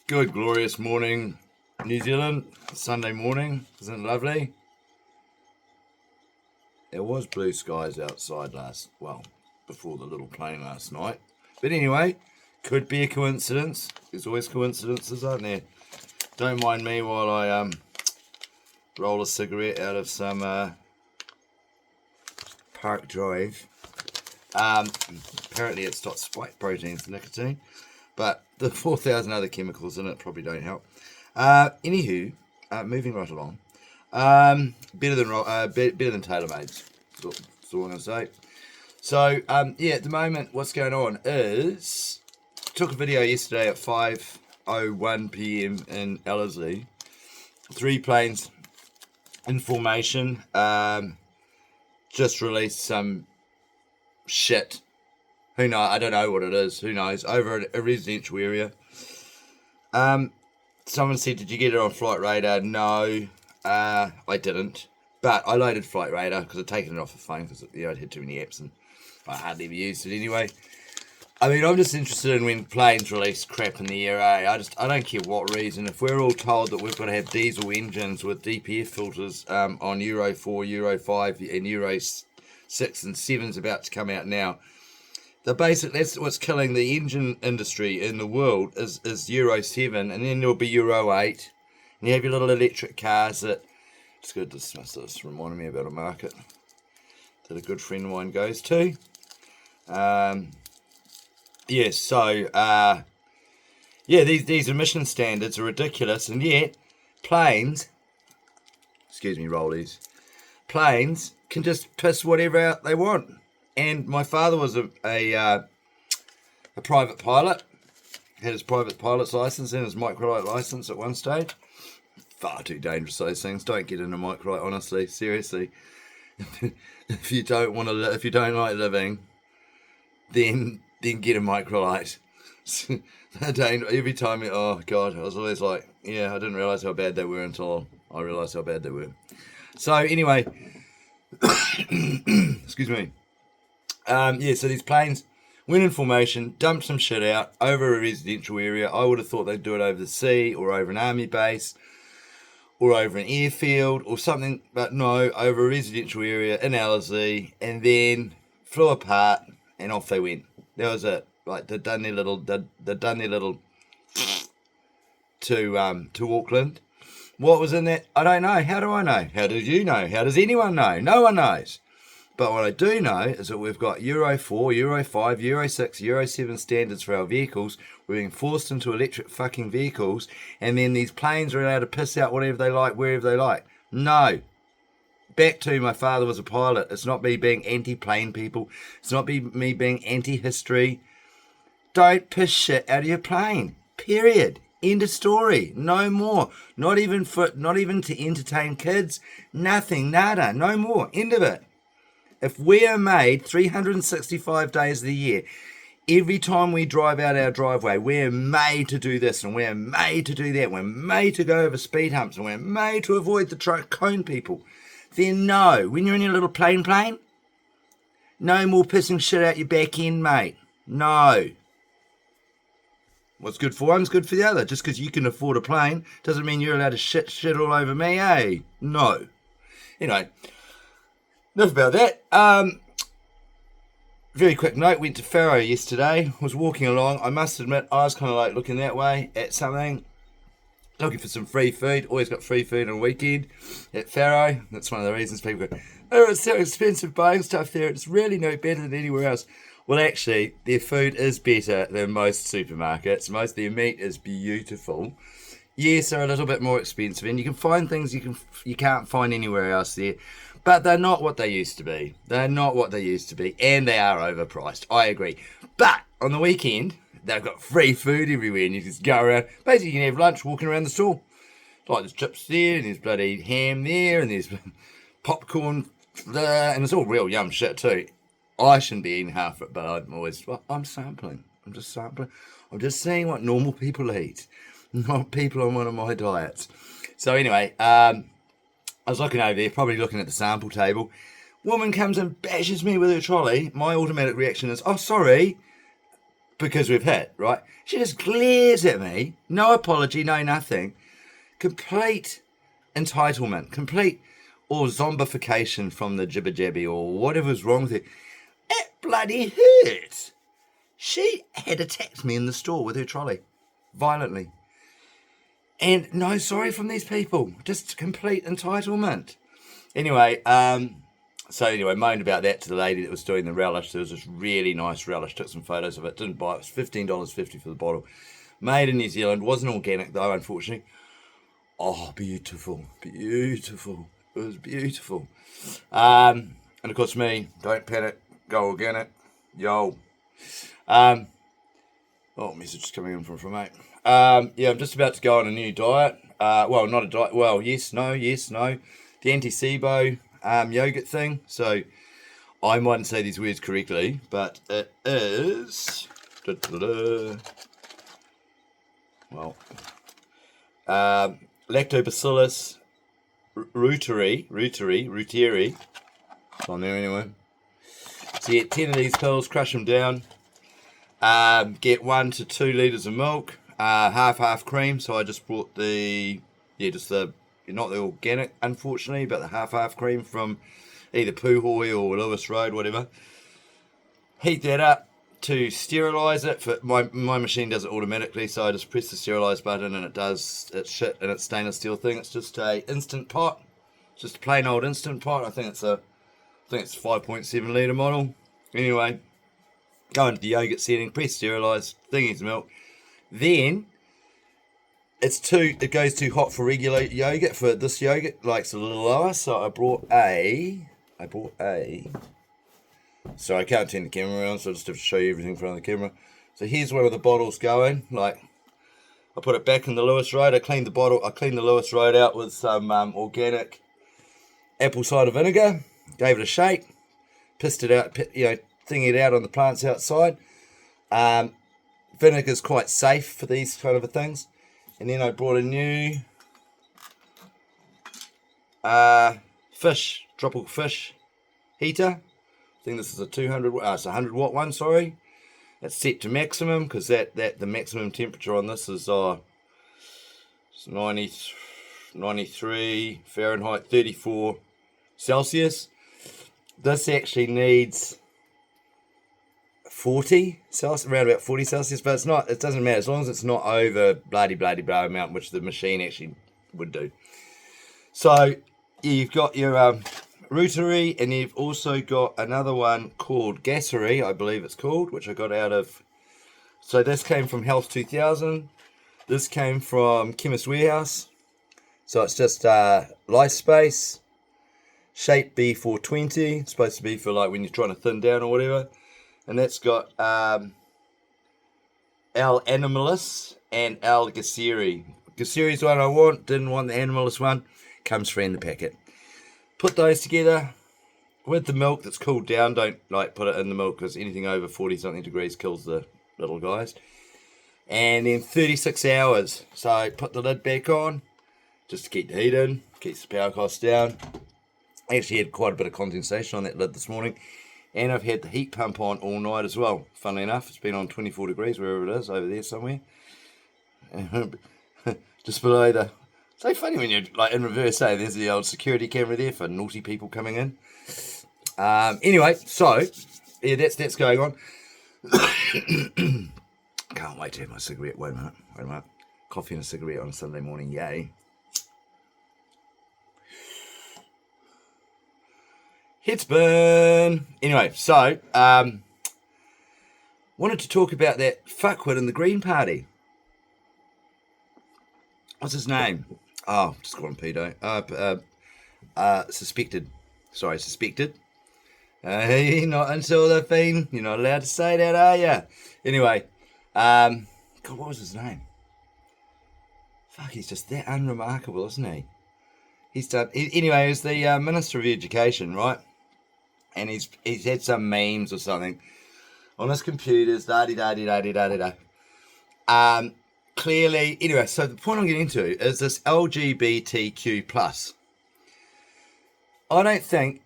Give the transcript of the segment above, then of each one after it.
Good, glorious morning, New Zealand. Sunday morning, isn't it lovely? There was blue skies outside before the little plane last night. But anyway, could be a coincidence. There's always coincidences, aren't there? Don't mind me while I roll a cigarette out of some Park Drive. Apparently it's got spike proteins, nicotine, but the 4,000 other chemicals in it probably don't help. Anywho, moving right along. Better than 𝗨𝗏𝗡𝗗𝗚. That's all I'm gonna say. So yeah, at the moment, what's going on is took a video yesterday at 5:01 p.m. in 𝗨𝗏𝗗𝗓. 3 planes in formation. Just released some shit. Who knows? I don't know what it is. Who knows? Over a residential area. Someone said, "Did you get it on Flight Radar?" No, I didn't. But I loaded Flight Radar because I'd taken it off the phone because I'd had too many apps and I hardly ever used it anyway. I mean, I'm just interested in when planes release crap in the air. I don't care what reason. If we're all told that we've got to have diesel engines with DPF filters on Euro 4, Euro 5, and Euro 6 and 7's about to come out now. That's what's killing the engine industry in the world is Euro 7, and then there'll be Euro 8. And you have your little electric cars that... It's good to dismiss this. Reminding me about a market that a good friend of mine goes to. These emission standards are ridiculous, and yet planes, planes can just piss whatever out they want. And my father was a private pilot, had his private pilot's license and his microlight license at one stage. Far too dangerous, those things. Don't get into microlight, honestly, seriously. If you don't like living, then get a microlight. Every time, oh God, I was always like, yeah, I didn't realise how bad they were until I realised how bad they were. So anyway, excuse me. So these planes went in formation, dumped some shit out over a residential area. I would have thought they'd do it over the sea or over an army base or over an airfield or something, but no, over a residential area in 𝗨𝗏𝗗𝗓, and then flew apart and off they went. That was it. Like they'd done their little to Auckland. What was in that? I don't know. How do I know? How did you know? How does anyone know? No one knows. But what I do know is that we've got Euro 4, Euro 5, Euro 6, Euro 7 standards for our vehicles. We're being forced into electric fucking vehicles. And then these planes are allowed to piss out whatever they like, wherever they like. No. Back to my father was a pilot. It's not me being anti-plane people. It's not me being anti-history. Don't piss shit out of your plane. Period. End of story. No more. Not even to entertain kids. Nothing. Nada. No more. End of it. If we are made 365 days of the year, every time we drive out our driveway, we're made to do this and we're made to do that. We're made to go over speed humps and we're made to avoid the truck cone people. Then no, when you're in your little plane, no more pissing shit out your back end, mate. No. What's good for one's good for the other. Just because you can afford a plane doesn't mean you're allowed to shit all over me, eh? No. Anyway. Enough about that. Very quick note, went to 𝗨𝗏𝗗𝗓𝗏 yesterday, was walking along. I must admit, I was kind of like looking that way at something, looking for some free food. Always got free food on a weekend at 𝗨𝗏𝗏𝗏. That's one of the reasons people go, oh, it's so expensive buying stuff there. It's really no better than anywhere else. Well, actually, their food is better than most supermarkets. Their meat is beautiful. Yes, they're a little bit more expensive, and you can find things you can't find anywhere else there. But they're not what they used to be. And they are overpriced. I agree. But on the weekend, they've got free food everywhere, and you just go around. Basically, you can have lunch walking around the store. Like there's chips there, and there's bloody ham there, and there's popcorn there, and it's all real yum shit too. I shouldn't be eating half of it, but I'm sampling. I'm just sampling. I'm just seeing what normal people eat, not people on one of my diets. So anyway, I was looking over there, probably looking at the sample table. Woman comes and bashes me with her trolley. My automatic reaction is, oh, sorry, because we've hit, right? She just glares at me, no apology, no nothing. Complete entitlement, complete or zombification from the jibber jabby or whatever's wrong with it. It bloody hurt. She had attacked me in the store with her trolley, violently. And no sorry from these people, just complete entitlement. Anyway, moaned about that to the lady that was doing the relish. There was this really nice relish, took some photos of it, didn't buy it. It was $15.50 for the bottle. Made in New Zealand, wasn't organic though, unfortunately. Oh, beautiful, beautiful. It was beautiful. And of course me, don't panic, go organic, yo. Message coming in from mate. I'm just about to go on a new diet. Not a diet, yes, no. The anti-SIBO yogurt thing. So I mightn't say these words correctly, but it is 𝗨𝗣𝗗𝗔𝗬𝗘 𝗬𝗡𝗡𝗚. It's on there anyway. So you get 10 of these pills, crush them down. Get 1 to 2 litres of milk, half cream. So I just brought not the organic, unfortunately, but the half cream from either 𝗬𝗄𝗡 or Lewis Road, whatever. Heat that up to sterilise it. My machine does it automatically, so I just press the sterilise button and it does its shit in its stainless steel thing. It's just a instant pot, just a plain old instant pot. I think it's 5.7 litre model. Anyway, go into the yogurt setting, press sterilise, thingy's milk. Then it goes too hot for regular yogurt. For this yogurt, it's a little lower. So I bought a. So I can't turn the camera around, so I just have to show you everything from the camera. So here's one of the bottles going. I put it back in the Lewis Road. I cleaned the Lewis Road out with some organic apple cider vinegar. Gave it a shake. Pissed it out, thingy it out on the plants outside. Vinegar's quite safe for these kind of things. And then I brought a new tropical fish heater. I think this is a 100 watt one, sorry. It's set to maximum because the maximum temperature on this is 93 Fahrenheit, 34 Celsius. This actually needs 40 Celsius, around about 40 Celsius, but it doesn't matter as long as it's not over bloody blah amount, which the machine actually would do. So you've got your 𝗬𝗡𝗡𝗚, and you've also got another one called 𝗨𝗏𝗏, I believe it's called, which I got out of. So this came from Health 2000. This came from Chemist Warehouse. So it's just life space, shape B420. It's supposed to be for when you're trying to thin down or whatever. And that's got 𝗨𝗏𝗏𝗏 and 𝗨𝗏𝗏𝗏𝗏𝗏𝗏𝗏𝗏𝗏𝗏𝗏𝗏𝗏𝗏𝗏𝗏𝗏𝗏 gas one I want, didn't want the animalist one, comes free in the packet. Put those together with the milk that's cooled down. Don't put it in the milk because anything over 40 something degrees kills the little guys. And then 36 hours. So put the lid back on just to keep the heat in, keeps the power costs down. I actually had quite a bit of condensation on that lid this morning. And I've had the heat pump on all night as well. Funnily enough, it's been on 24 degrees, wherever it is, over there somewhere. Just below the... So funny when you're in reverse, there's the old security camera there for naughty people coming in. Anyway, so, yeah, that's going on. Can't wait to have my cigarette. Wait a minute. Coffee and a cigarette on a Sunday morning, yay. Heads burn. Anyway, so, wanted to talk about that fuckwit in the Green Party. What's his name? Oh, just call him pedo. Suspected. Not until they've been. You're not allowed to say that, are you? Anyway, God, what was his name? Fuck, he's just that unremarkable, isn't he? Anyway, he was the Minister of Education, right? And he's had some memes or something on his computers, da-di-da-di-da-di-da-di-da. Clearly, anyway, so the point I'm getting into is this LGBTQ+. I think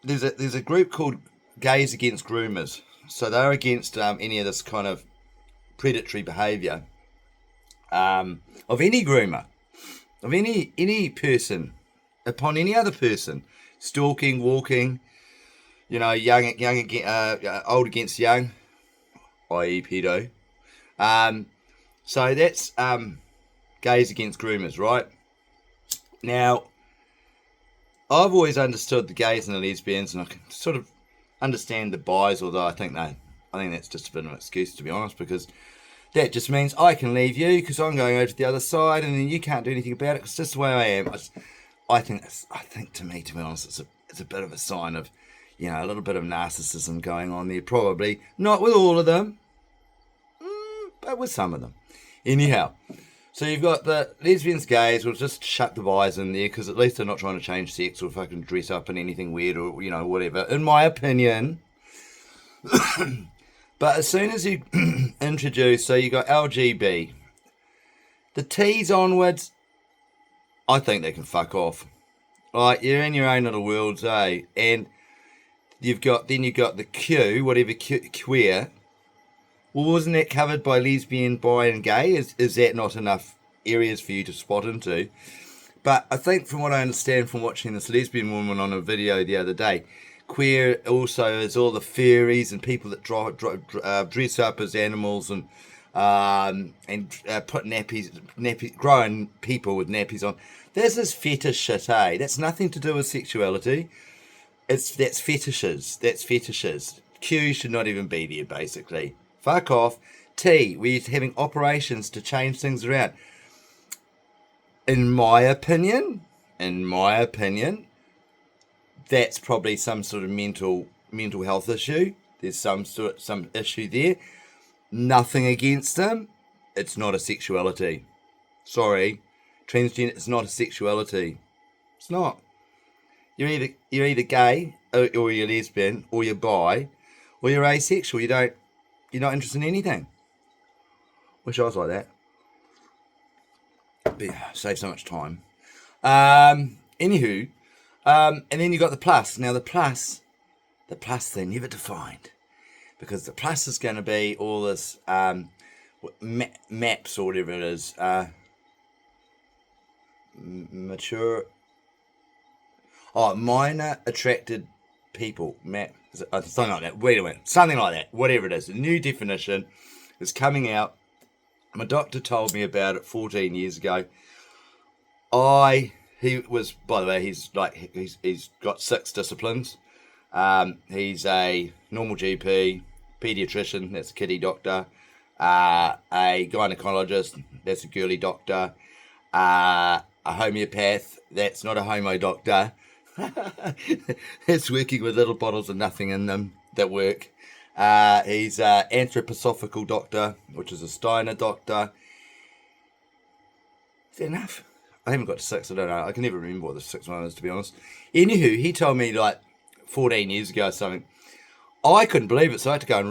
there's a group called Gays Against Groomers, So they're against any of this kind of predatory behaviour of any groomer, of any person, upon any other person, stalking, walking, old against young, i.e. pedo. So that's gays against groomers, right? Now, I've always understood the gays and the lesbians, and I can sort of understand the bis, although I think that's just a bit of an excuse, to be honest, because that just means I can leave you because I'm going over to the other side, and then you can't do anything about it because it's just the way I am. I think to me, to be honest, it's a bit of a sign of, a little bit of narcissism going on there. Probably not with all of them, but with some of them. Anyhow, so you've got the lesbians, gays. We'll just shut the bis in there because at least they're not trying to change sex or fucking dress up in anything weird or whatever. In my opinion. But as soon as you introduce, so you got LGB, the T's onwards, I think they can fuck off. Like, you're in your own little worlds, eh? And you've got the Q, whatever queer. Well, wasn't that covered by lesbian, bi, and gay? Is that not enough areas for you to spot into? But I think from what I understand from watching this lesbian woman on a video the other day, queer also is all the fairies and people that dress up as animals and put nappies, growing people with nappies on. There's this fetish shit, eh? That's nothing to do with sexuality. That's fetishes. That's fetishes. Q should not even be there, basically. Fuck off. T, we're having operations to change things around. In my opinion, that's probably some sort of mental health issue. There's some issue there. Nothing against them. It's not a sexuality. Sorry, transgender. It's not a sexuality. It's not. You're either gay or you're lesbian or you're bi or you're asexual. You're not interested in anything. Wish I was like that. But yeah, save so much time. Anywho. And then you got the plus. Now the plus they're never defined, because the plus is going to be all this maps or whatever it is, minor attracted people, map, something like that. Wait a minute, something like that. Whatever it is, a new definition is coming out. My doctor told me about it 14 years ago. He was, by the way, he's got 6 disciplines. He's a normal GP, pediatrician, that's a kiddie doctor, a gynecologist, that's a girly doctor, a homeopath, that's not a homo doctor. It's working with little bottles of nothing in them that work. He's an anthroposophical doctor, which is a Steiner doctor. Is that enough? I haven't got to 6, I don't know. I can never remember what the 6th one is, to be honest. Anywho, he told me like 14 years ago or something. I couldn't believe it, so I had to go and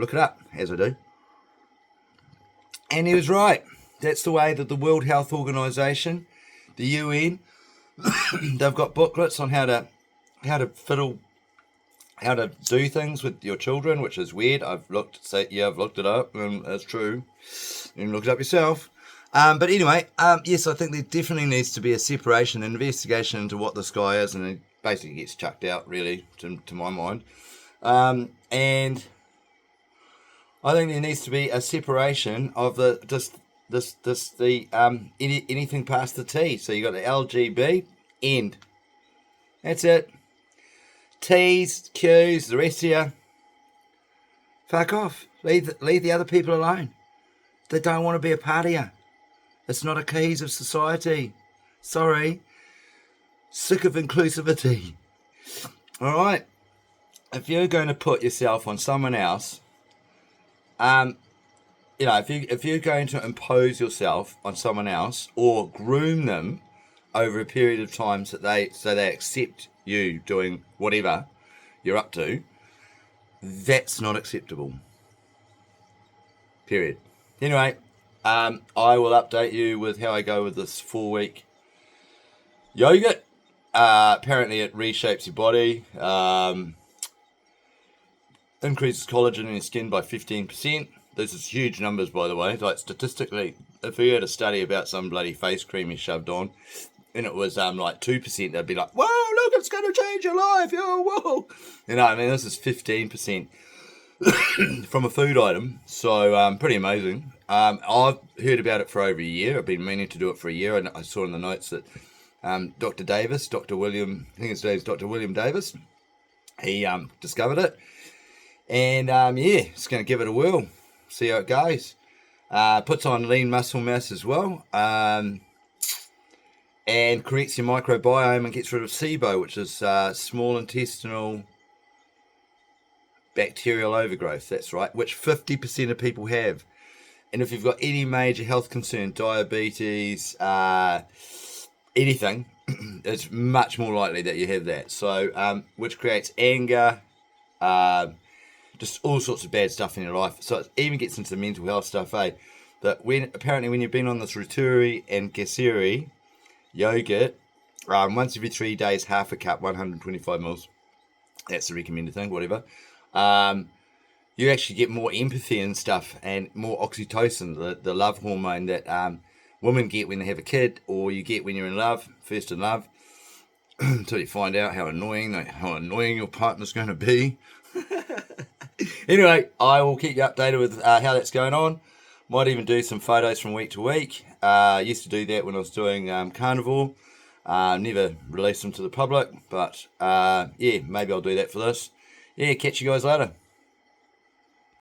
look it up, as I do. And he was right. That's the way that the World Health Organization, the UN, they've got booklets on how to do things with your children, which is weird. I've looked it up, and it's true. You can look it up yourself. But anyway, yes, I think there definitely needs to be a separation, an investigation into what this guy is, and it basically gets chucked out, really, to my mind. And I think there needs to be a separation of anything past the T. So you got the LGB, end. That's it. T's, Q's, the rest of you, fuck off. Leave the other people alone. They don't want to be a part of you. It's not a keys of society. Sorry. Sick of inclusivity. All right. If you're going to put yourself on someone else, if you're going to impose yourself on someone else or groom them over a period of time so they accept you doing whatever you're up to, that's not acceptable. Period. Anyway, I will update you with how I go with this 4-week yogurt. Apparently it reshapes your body. increases collagen in your skin by 15%. This is huge numbers, by the way. Like, statistically, if we had a study about some bloody face cream you shoved on, and it was like 2%, they'd be like, whoa, look, it's going to change your life, yo, whoa. You know, I mean, this is 15% from a food item, so pretty amazing. I've heard about it for over a year. I've been meaning to do it for a year, and I saw in the notes that Dr. William, I think his name's Dr. William Davis, he discovered it, and yeah, it's going to give it a whirl, see how it goes. Puts on lean muscle mass as well, and corrects your microbiome and gets rid of SIBO, which is small intestinal bacterial overgrowth. That's right, which 50% of people have. And if you've got any major health concern, diabetes, anything, it's much more likely that you have that. So, which creates anger, just all sorts of bad stuff in your life. So it even gets into the mental health stuff, that apparently when you've been on this 𝗦𝗨𝗡𝗗𝗏 and 𝗦𝗨𝗡𝗏𝗏 yogurt, once every 3 days, half a cup, 125 mils. That's the recommended thing, whatever. You actually get more empathy and stuff, and more oxytocin, the love hormone that women get when they have a kid, or you get when you're in love, first in love, until you find out how annoying your partner's going to be. Anyway, I will keep you updated with how that's going on. Might even do some photos from week to week. I used to do that when I was doing carnivore. Never released them to the public, but yeah, maybe I'll do that for this. Yeah, catch you guys later.